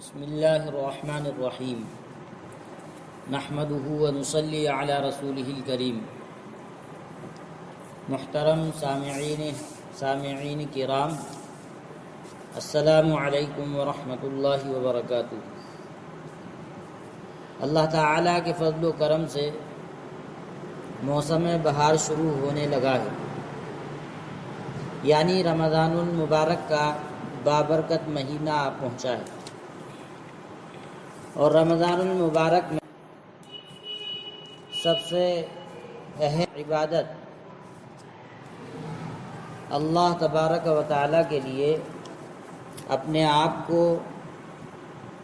بسم اللہ الرحمن الرحیم نحمدہ ونصلی علی رسولہ الکریم۔ محترم سامعین کرام، السلام علیکم ورحمۃ اللہ وبرکاتہ۔ اللہ تعالیٰ کے فضل و کرم سے موسم بہار شروع ہونے لگا ہے، یعنی رمضان المبارک کا بابرکت مہینہ آ پہنچا ہے، اور رمضان المبارک میں سب سے اہم عبادت اللہ تبارک و تعالیٰ کے لیے اپنے آپ کو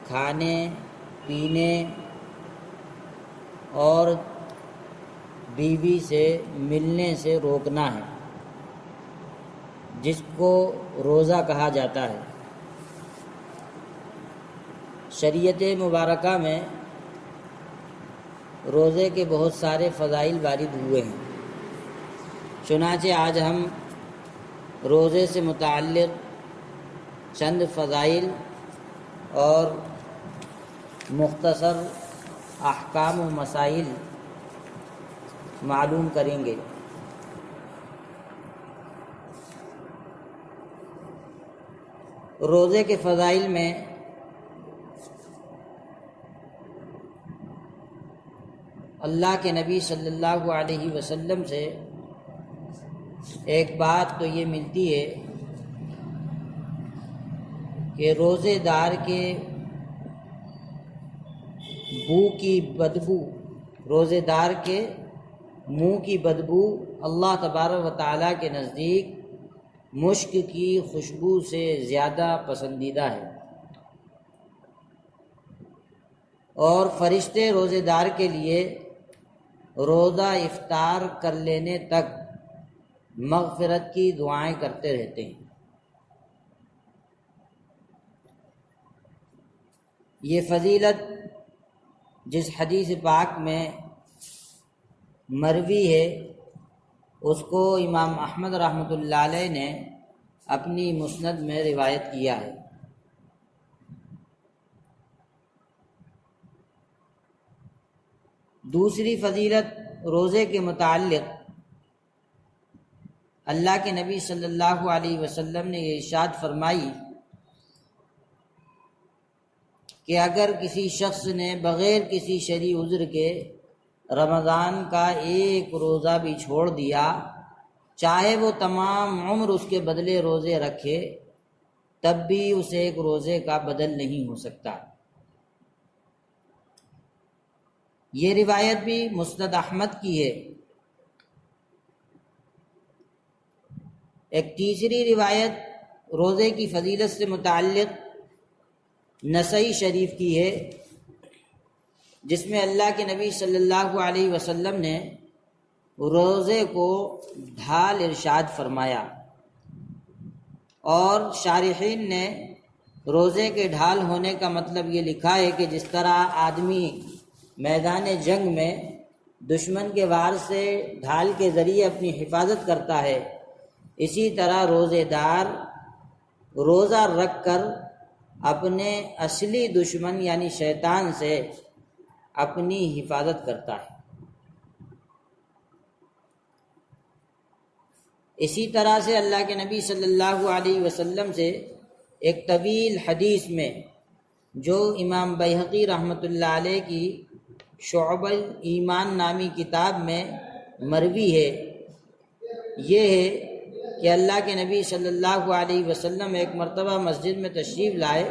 کھانے پینے اور بیوی سے ملنے سے روکنا ہے، جس کو روزہ کہا جاتا ہے۔ شریعت مبارکہ میں روزے کے بہت سارے فضائل وارد ہوئے ہیں، چنانچہ آج ہم روزے سے متعلق چند فضائل اور مختصر احکام و مسائل معلوم کریں گے۔ روزے کے فضائل میں اللہ کے نبی صلی اللہ علیہ وسلم سے ایک بات تو یہ ملتی ہے کہ روزے دار کے روزے دار کے منہ کی بدبو اللہ تبارک و تعالیٰ کے نزدیک مشک کی خوشبو سے زیادہ پسندیدہ ہے، اور فرشتے روزے دار کے لیے روزہ افطار کر لینے تک مغفرت کی دعائیں کرتے رہتے ہیں۔ یہ فضیلت جس حدیث پاک میں مروی ہے، اس کو امام احمد رحمۃ اللہ علیہ نے اپنی مسند میں روایت کیا ہے۔ دوسری فضیلت روزے کے متعلق اللہ کے نبی صلی اللہ علیہ وسلم نے یہ ارشاد فرمائی کہ اگر کسی شخص نے بغیر کسی شرعی عذر کے رمضان کا ایک روزہ بھی چھوڑ دیا، چاہے وہ تمام عمر اس کے بدلے روزے رکھے، تب بھی اسے ایک روزے کا بدل نہیں ہو سکتا۔ یہ روایت بھی مسند احمد کی ہے۔ ایک تیسری روایت روزے کی فضیلت سے متعلق نسائی شریف کی ہے، جس میں اللہ کے نبی صلی اللہ علیہ وسلم نے روزے کو ڈھال ارشاد فرمایا، اور شارحین نے روزے کے ڈھال ہونے کا مطلب یہ لکھا ہے کہ جس طرح آدمی میدان جنگ میں دشمن کے وار سے ڈھال کے ذریعے اپنی حفاظت کرتا ہے، اسی طرح روزے دار روزہ رکھ کر اپنے اصلی دشمن یعنی شیطان سے اپنی حفاظت کرتا ہے۔ اسی طرح سے اللہ کے نبی صلی اللہ علیہ وسلم سے ایک طویل حدیث میں جو امام بیہقی رحمۃ اللہ علیہ کی شعب الایمان نامی کتاب میں مروی ہے، یہ ہے کہ اللہ کے نبی صلی اللہ علیہ وسلم ایک مرتبہ مسجد میں تشریف لائے،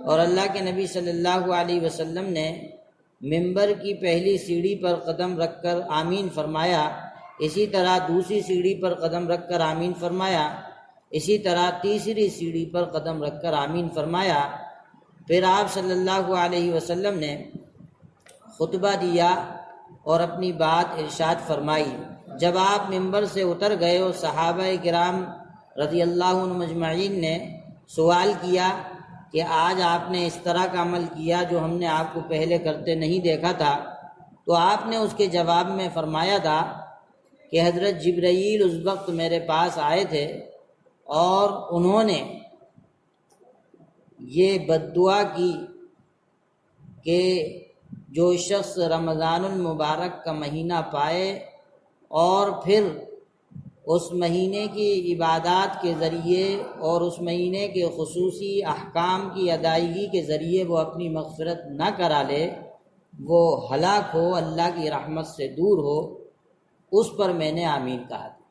اور اللہ کے نبی صلی اللہ علیہ وسلم نے ممبر کی پہلی سیڑھی پر قدم رکھ کر آمین فرمایا، اسی طرح دوسری سیڑھی پر قدم رکھ کر آمین فرمایا، اسی طرح تیسری سیڑھی پر قدم رکھ کر آمین فرمایا۔ پھر آپ صلی اللہ علیہ وسلم نے خطبہ دیا اور اپنی بات ارشاد فرمائی۔ جب آپ ممبر سے اتر گئے اور صحابہ کرام رضی اللہ عنہم اجمعین نے سوال کیا کہ آج آپ نے اس طرح کا عمل کیا جو ہم نے آپ کو پہلے کرتے نہیں دیکھا تھا، تو آپ نے اس کے جواب میں فرمایا تھا کہ حضرت جبرائیل اس وقت میرے پاس آئے تھے اور انہوں نے یہ بد دعا کی کہ جو شخص رمضان المبارک کا مہینہ پائے اور پھر اس مہینے کی عبادات کے ذریعے اور اس مہینے کے خصوصی احکام کی ادائیگی کے ذریعے وہ اپنی مغفرت نہ کرا لے، وہ ہلاک ہو، اللہ کی رحمت سے دور ہو، اس پر میں نے آمین کہا تھا۔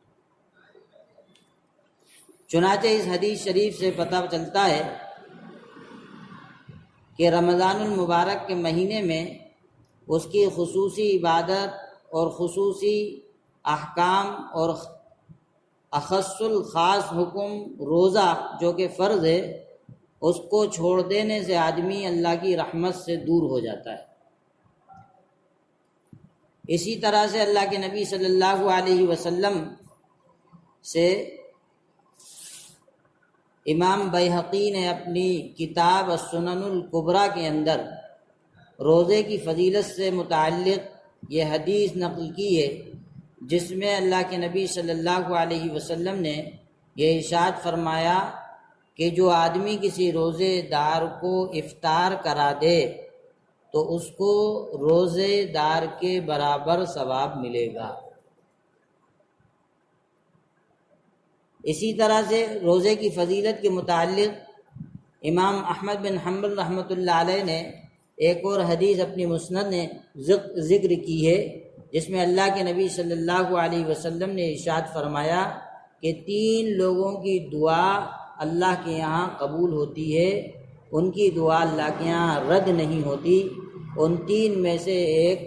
چنانچہ اس حدیث شریف سے پتہ چلتا ہے کہ رمضان المبارک کے مہینے میں اس کی خصوصی عبادت اور خصوصی احکام اور اخص الخاص حکم روزہ جو کہ فرض ہے، اس کو چھوڑ دینے سے آدمی اللہ کی رحمت سے دور ہو جاتا ہے۔ اسی طرح سے اللہ کے نبی صلی اللہ علیہ وسلم سے امام بیہقی نے اپنی کتاب السنن الکبریٰ کے اندر روزے کی فضیلت سے متعلق یہ حدیث نقل کی ہے، جس میں اللہ کے نبی صلی اللہ علیہ وسلم نے یہ ارشاد فرمایا کہ جو آدمی کسی روزے دار کو افطار کرا دے تو اس کو روزے دار کے برابر ثواب ملے گا۔ اسی طرح سے روزے کی فضیلت کے متعلق امام احمد بن حنبل رحمۃ اللہ علیہ نے ایک اور حدیث اپنی مسند نے ذکر کی ہے، جس میں اللہ کے نبی صلی اللہ علیہ وسلم نے ارشاد فرمایا کہ 3 لوگوں کی دعا اللہ کے یہاں قبول ہوتی ہے، ان کی دعا اللہ کے یہاں رد نہیں ہوتی۔ ان 3 میں سے ایک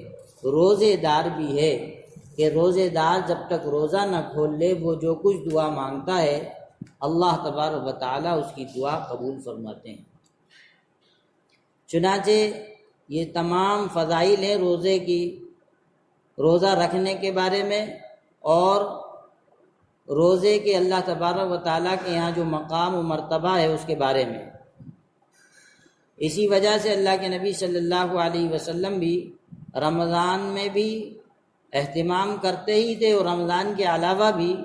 روزے دار بھی ہے کہ روزے دار جب تک روزہ نہ کھول لے وہ جو کچھ دعا مانگتا ہے اللہ تبارک و تعالیٰ اس کی دعا قبول فرماتے ہیں۔ چنانچہ یہ تمام فضائل ہیں روزے کی، روزہ رکھنے کے بارے میں اور روزے کے اللہ تبارک و تعالیٰ کے یہاں جو مقام و مرتبہ ہے اس کے بارے میں۔ اسی وجہ سے اللہ کے نبی صلی اللہ علیہ وسلم بھی رمضان میں بھی اہتمام کرتے ہی تھے، اور رمضان کے علاوہ بھی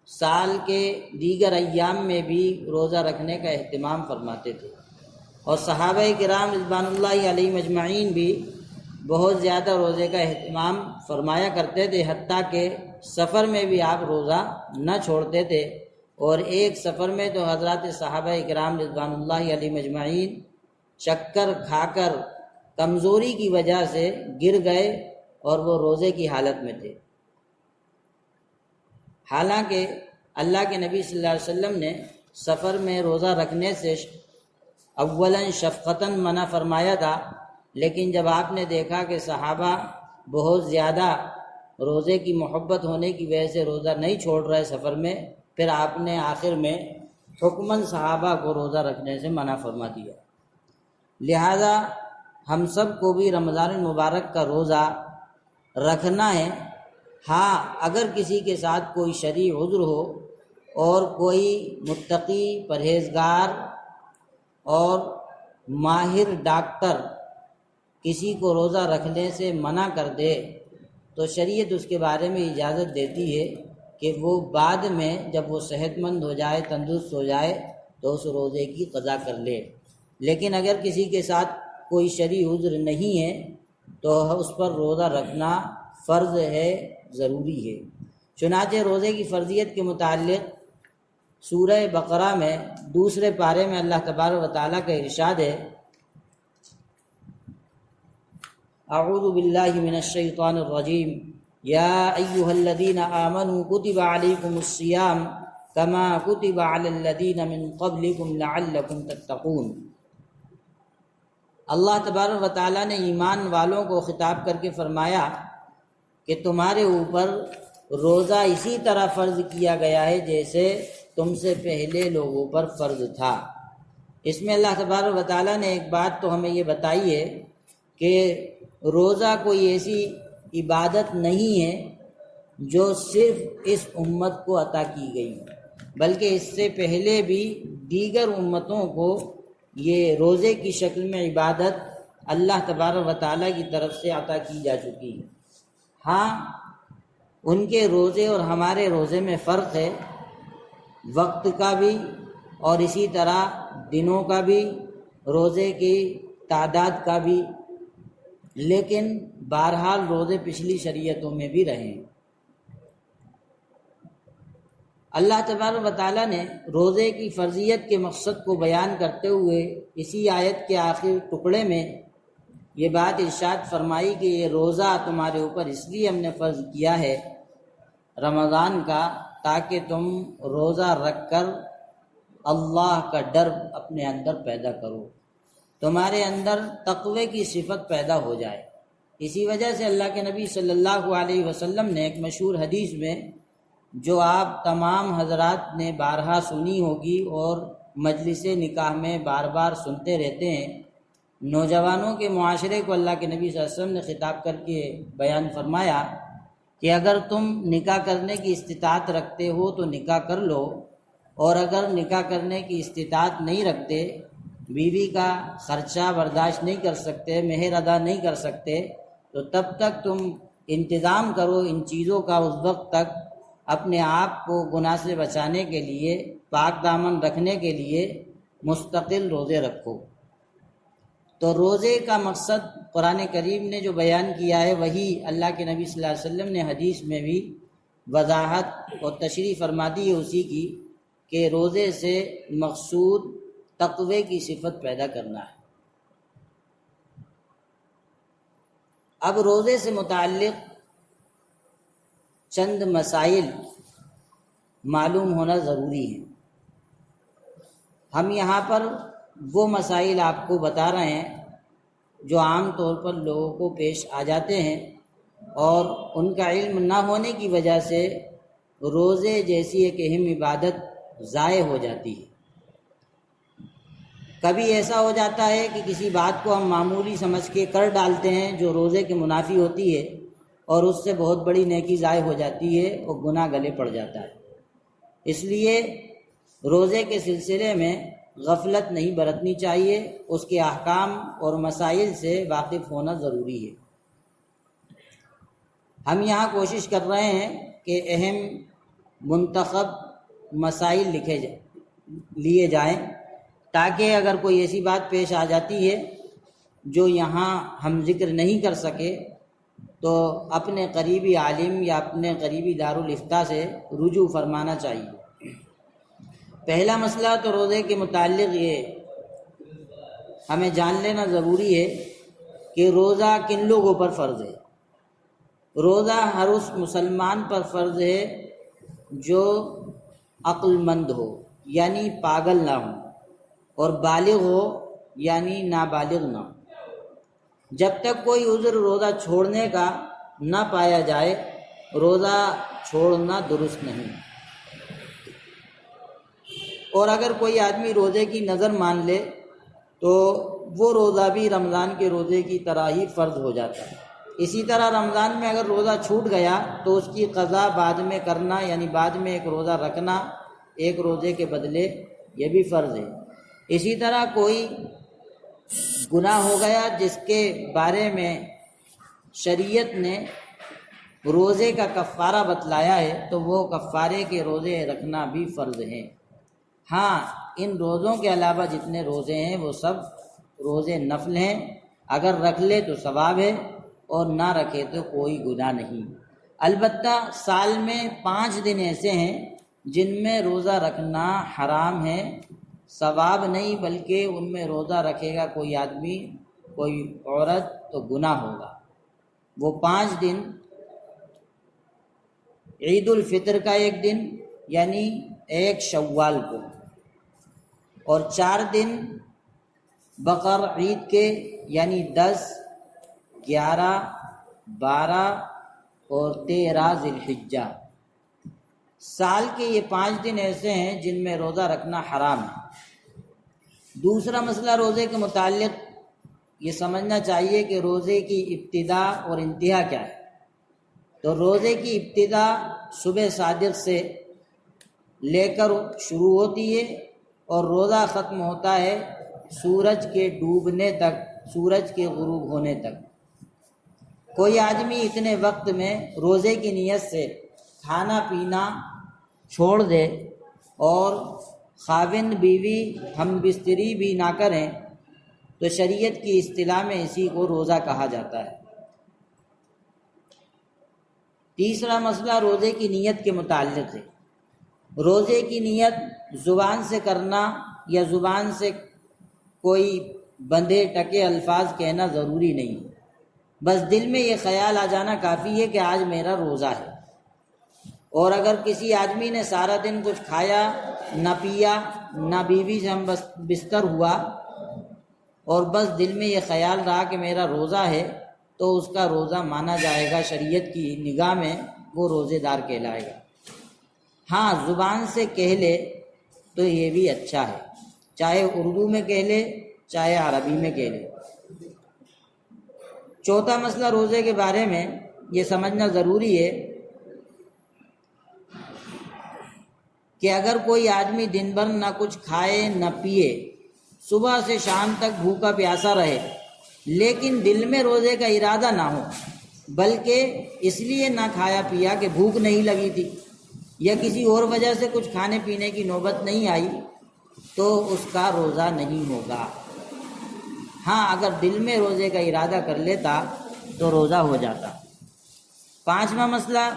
سال کے دیگر ایام میں بھی روزہ رکھنے کا اہتمام فرماتے تھے، اور صحابہ کرام رضوان اللہ علیہم اجمعین بھی بہت زیادہ روزے کا اہتمام فرمایا کرتے تھے، حتیٰ کہ سفر میں بھی آپ روزہ نہ چھوڑتے تھے۔ اور ایک سفر میں تو حضرات صحابہ کرام رضوان اللہ علیہم اجمعین چکر کھا کر کمزوری کی وجہ سے گر گئے اور وہ روزے کی حالت میں تھے، حالانکہ اللہ کے نبی صلی اللہ علیہ وسلم نے سفر میں روزہ رکھنے سے اولاً شفقتاً منع فرمایا تھا، لیکن جب آپ نے دیکھا کہ صحابہ بہت زیادہ روزے کی محبت ہونے کی وجہ سے روزہ نہیں چھوڑ رہے سفر میں، پھر آپ نے آخر میں حکماً صحابہ کو روزہ رکھنے سے منع فرما دیا۔ لہذا ہم سب کو بھی رمضان المبارک کا روزہ رکھنا ہے۔ ہاں، اگر کسی کے ساتھ کوئی شرعی عذر ہو اور کوئی متقی پرہیزگار اور ماہر ڈاکٹر کسی کو روزہ رکھنے سے منع کر دے تو شریعت اس کے بارے میں اجازت دیتی ہے کہ وہ بعد میں جب وہ صحت مند ہو جائے، تندرست ہو جائے تو اس روزے کی قضا کر لے۔ لیکن اگر کسی کے ساتھ کوئی شرعی عذر نہیں ہے تو اس پر روزہ رکھنا فرض ہے، ضروری ہے۔ چنانچہ روزے کی فرضیت کے متعلق سورہ بقرہ میں 2 پارے میں اللہ تبارک و تعالیٰ کا ارشاد ہے، اعوذ باللہ من الشیطان الرجیم، یا ایہا الذین آمنوا کتب علیکم الصیام کما کتب علی الذین من قبلکم لعلکم تتقون۔ اللہ تبارک و تعالیٰ نے ایمان والوں کو خطاب کر کے فرمایا کہ تمہارے اوپر روزہ اسی طرح فرض کیا گیا ہے جیسے تم سے پہلے لوگوں پر فرض تھا۔ اس میں اللہ تبارک و تعالیٰ نے ایک بات تو ہمیں یہ بتائی ہے کہ روزہ کوئی ایسی عبادت نہیں ہے جو صرف اس امت کو عطا کی گئی، بلکہ اس سے پہلے بھی دیگر امتوں کو یہ روزے کی شکل میں عبادت اللہ تبارک و تعالیٰ کی طرف سے عطا کی جا چکی ہے۔ ہاں، ان کے روزے اور ہمارے روزے میں فرق ہے، وقت کا بھی اور اسی طرح دنوں کا بھی، روزے کی تعداد کا بھی، لیکن بہرحال روزے پچھلی شریعتوں میں بھی رہے ہیں۔ اللہ تبارک و تعالیٰ نے روزے کی فرضیت کے مقصد کو بیان کرتے ہوئے اسی آیت کے آخر ٹکڑے میں یہ بات ارشاد فرمائی کہ یہ روزہ تمہارے اوپر اس لیے ہم نے فرض کیا ہے رمضان کا، تاکہ تم روزہ رکھ کر اللہ کا ڈر اپنے اندر پیدا کرو، تمہارے اندر تقوی کی صفت پیدا ہو جائے۔ اسی وجہ سے اللہ کے نبی صلی اللہ علیہ وسلم نے ایک مشہور حدیث میں، جو آپ تمام حضرات نے بارہا سنی ہوگی اور مجلس نکاح میں بار بار سنتے رہتے ہیں، نوجوانوں کے معاشرے کو اللہ کے نبی صلی اللہ علیہ وسلم نے خطاب کر کے بیان فرمایا کہ اگر تم نکاح کرنے کی استطاعت رکھتے ہو تو نکاح کر لو، اور اگر نکاح کرنے کی استطاعت نہیں رکھتے، بیوی کا خرچہ برداشت نہیں کر سکتے، مہر ادا نہیں کر سکتے، تو تب تک تم انتظام کرو ان چیزوں کا، اس وقت تک اپنے آپ کو گناہ سے بچانے کے لیے، پاک دامن رکھنے کے لیے مستقل روزے رکھو۔ تو روزے کا مقصد قرآن کریم نے جو بیان کیا ہے وہی اللہ کے نبی صلی اللہ علیہ وسلم نے حدیث میں بھی وضاحت اور تشریح فرما دی ہے اسی کی، کہ روزے سے مقصود تقوی کی صفت پیدا کرنا ہے۔ اب روزے سے متعلق چند مسائل معلوم ہونا ضروری ہے۔ ہم یہاں پر وہ مسائل آپ کو بتا رہے ہیں جو عام طور پر لوگوں کو پیش آ جاتے ہیں، اور ان کا علم نہ ہونے کی وجہ سے روزے جیسی ایک اہم عبادت ضائع ہو جاتی ہے۔ کبھی ایسا ہو جاتا ہے کہ کسی بات کو ہم معمولی سمجھ کے کر ڈالتے ہیں جو روزے کے منافی ہوتی ہے، اور اس سے بہت بڑی نیکی ضائع ہو جاتی ہے اور گناہ گلے پڑ جاتا ہے۔ اس لیے روزے کے سلسلے میں غفلت نہیں برتنی چاہیے، اس کے احکام اور مسائل سے واقف ہونا ضروری ہے۔ ہم یہاں کوشش کر رہے ہیں کہ اہم منتخب مسائل لیے جائیں، تاکہ اگر کوئی ایسی بات پیش آ جاتی ہے جو یہاں ہم ذکر نہیں کر سکے تو اپنے قریبی عالم یا اپنے قریبی دارالافتاء سے رجوع فرمانا چاہیے۔ پہلا مسئلہ تو روزے کے متعلق یہ ہمیں جان لینا ضروری ہے کہ روزہ کن لوگوں پر فرض ہے۔ روزہ ہر اس مسلمان پر فرض ہے جو عقل مند ہو، یعنی پاگل نہ ہو، اور بالغ ہو، یعنی نابالغ نہ ہو۔ جب تک کوئی عذر روزہ چھوڑنے کا نہ پایا جائے، روزہ چھوڑنا درست نہیں۔ اور اگر کوئی آدمی روزے کی نظر مان لے تو وہ روزہ بھی رمضان کے روزے کی طرح ہی فرض ہو جاتا ہے۔ اسی طرح رمضان میں اگر روزہ چھوٹ گیا تو اس کی قضا بعد میں کرنا، یعنی بعد میں ایک روزہ رکھنا ایک روزے کے بدلے، یہ بھی فرض ہے۔ اسی طرح کوئی گناہ ہو گیا جس کے بارے میں شریعت نے روزے کا کفارہ بتلایا ہے تو وہ کفارے کے روزے رکھنا بھی فرض ہے۔ ہاں، ان روزوں کے علاوہ جتنے روزے ہیں وہ سب روزے نفل ہیں، اگر رکھ لے تو ثواب ہے اور نہ رکھے تو کوئی گناہ نہیں۔ البتہ سال میں 5 دن ایسے ہیں جن میں روزہ رکھنا حرام ہے، ثواب نہیں بلکہ ان میں روزہ رکھے گا کوئی آدمی، کوئی عورت تو گناہ ہوگا۔ وہ 5 دن عید الفطر کا ایک دن یعنی 1 شوال کو، اور 4 دن بقر عید کے یعنی 10، 11، 12 اور 13 ذی الحجہ۔ سال کے یہ 5 دن ایسے ہیں جن میں روزہ رکھنا حرام ہے۔ دوسرا مسئلہ روزے کے متعلق یہ سمجھنا چاہیے کہ روزے کی ابتدا اور انتہا کیا ہے۔ تو روزے کی ابتدا صبح صادق سے لے کر شروع ہوتی ہے اور روزہ ختم ہوتا ہے سورج کے ڈوبنے تک، سورج کے غروب ہونے تک۔ کوئی آدمی اتنے وقت میں روزے کی نیت سے کھانا پینا چھوڑ دے اور خاوند بیوی ہم بستری بھی نہ کریں تو شریعت کی اصطلاح میں اسی کو روزہ کہا جاتا ہے۔ تیسرا مسئلہ روزے کی نیت کے متعلق ہے۔ روزے کی نیت زبان سے کرنا یا زبان سے کوئی بندھے ٹکے الفاظ کہنا ضروری نہیں، بس دل میں یہ خیال آ جانا کافی ہے کہ آج میرا روزہ ہے۔ اور اگر کسی آدمی نے سارا دن کچھ کھایا نہ پیا نہ بیوی سے ہم بستر ہوا اور بس دل میں یہ خیال رہا کہ میرا روزہ ہے تو اس کا روزہ مانا جائے گا، شریعت کی نگاہ میں وہ روزے دار کہلائے گا۔ ہاں زبان سے کہہ لے تو یہ بھی اچھا ہے، چاہے اردو میں کہہ لے چاہے عربی میں کہہ لے۔ چوتھا مسئلہ روزے کے بارے میں یہ سمجھنا ضروری ہے کہ اگر کوئی آدمی دن بھر نہ کچھ کھائے نہ پیے، صبح سے شام تک بھوکا پیاسا رہے لیکن دل میں روزے کا ارادہ نہ ہو، بلکہ اس لیے نہ کھایا پیا کہ بھوک نہیں لگی تھی یا کسی اور وجہ سے کچھ کھانے پینے کی نوبت نہیں آئی، تو اس کا روزہ نہیں ہوگا۔ ہاں اگر دل میں روزے کا ارادہ کر لیتا تو روزہ ہو جاتا۔ پانچواں مسئلہ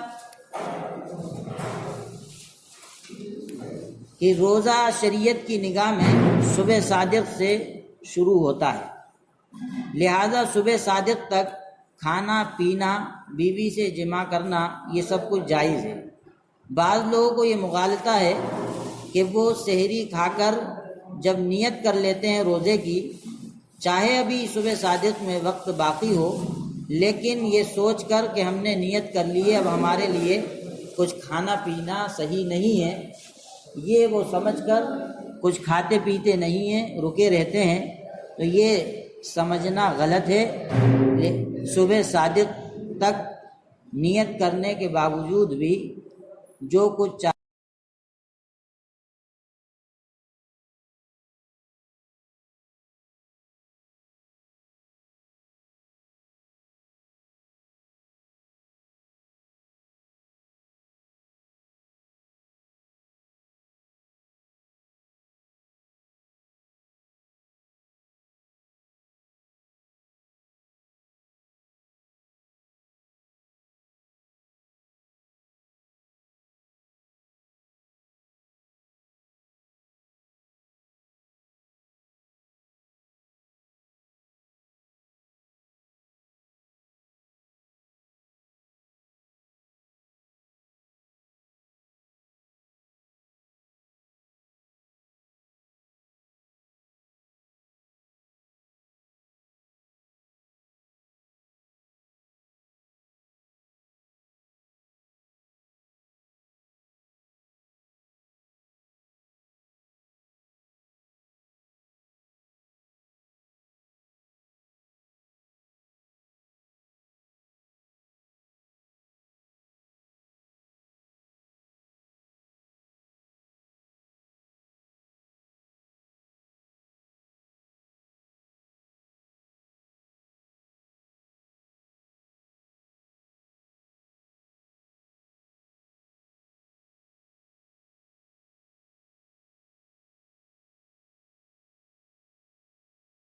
کہ روزہ شریعت کی نگاہ میں صبح صادق سے شروع ہوتا ہے، لہذا صبح صادق تک کھانا پینا، بیوی سے جماع کرنا یہ سب کچھ جائز ہے۔ بعض لوگوں کو یہ مغالطہ ہے کہ وہ سحری کھا کر جب نیت کر لیتے ہیں روزے کی، چاہے ابھی صبح صادق میں وقت باقی ہو، لیکن یہ سوچ کر کہ ہم نے نیت کر لی ہے اب ہمارے لیے کچھ کھانا پینا صحیح نہیں ہے، یہ وہ سمجھ کر کچھ کھاتے پیتے نہیں ہیں، رکے رہتے ہیں، تو یہ سمجھنا غلط ہے۔ صبح صادق تک نیت کرنے کے باوجود بھی جو کچھ